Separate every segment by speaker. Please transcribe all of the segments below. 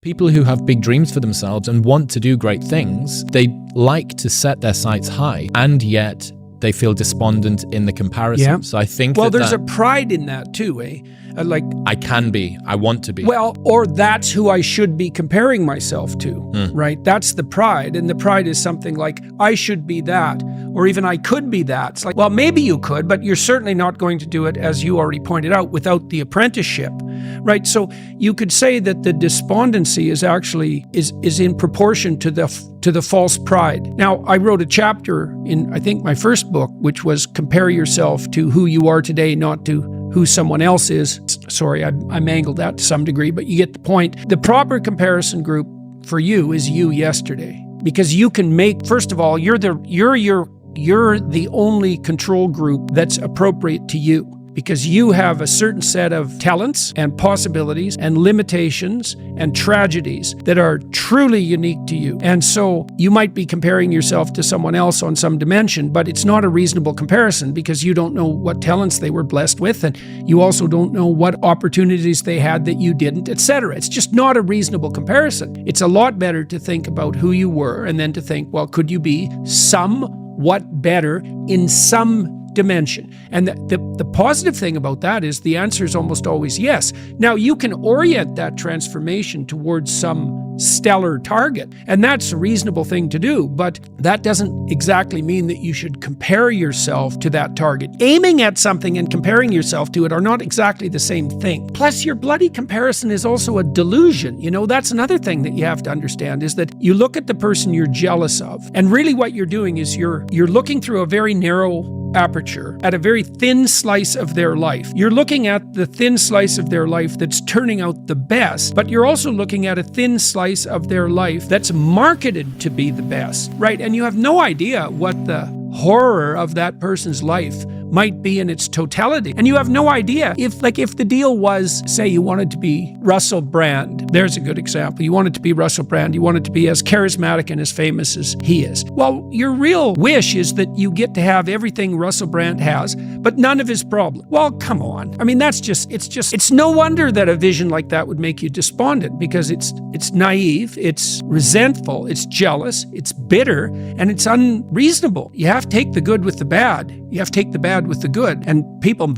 Speaker 1: People who have big dreams for themselves and want to do great things, they like to set their sights high, and yet they feel despondent in the comparison.
Speaker 2: Yeah.
Speaker 1: So I think
Speaker 2: there's a pride in that too, eh? Like,
Speaker 1: I can be, I want to be.
Speaker 2: Well, or that's who I should be comparing myself to, right? That's the pride. And the pride is something like, I should be that, or even I could be that. It's like, well, maybe you could, but you're certainly not going to do it, as you already pointed out, without the apprenticeship, right? So you could say that the despondency is actually is in proportion to the false pride. Now, I wrote a chapter in, I think, my first book, which was compare yourself to who you are today, not to who someone else is. Sorry, I mangled that to some degree, but you get the point. The proper comparison group for you is you yesterday, because you can make, first of all, you're the only control group that's appropriate to you, because you have a certain set of talents and possibilities and limitations and tragedies that are truly unique to you. And so you might be comparing yourself to someone else on some dimension, but it's not a reasonable comparison, because you don't know what talents they were blessed with, and you also don't know what opportunities they had that you didn't, etc. It's just not a reasonable comparison. It's a lot better to think about who you were, and then to think, well, could you be somewhat better in some dimension? And the positive thing about that is the answer is almost always yes. Now, you can orient that transformation towards some stellar target, and that's a reasonable thing to do, but that doesn't exactly mean that you should compare yourself to that target. Aiming at something and comparing yourself to it are not exactly the same thing. Plus, your bloody comparison is also a delusion. You know, that's another thing that you have to understand, is that you look at the person you're jealous of, and really what you're doing is you're looking through a very narrow aperture at a very thin slice of their life. You're looking at the thin slice of their life that's turning out the best, but you're also looking at a thin slice of their life that's marketed to be the best, right? And you have no idea what the horror of that person's life might be in its totality. And you have no idea if the deal was, say you wanted to be Russell Brand. There's a good example. You wanted to be Russell Brand. You wanted to be as charismatic and as famous as he is. Well, your real wish is that you get to have everything Russell Brand has, but none of his problems. Well, come on. I mean, it's no wonder that a vision like that would make you despondent, because it's naive, it's resentful, it's jealous, it's bitter, and it's unreasonable. You have to take the good with the bad. You have to take the bad with the good. And people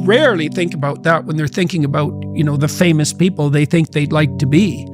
Speaker 2: rarely think about that when they're thinking about, the famous people they think they'd like to be.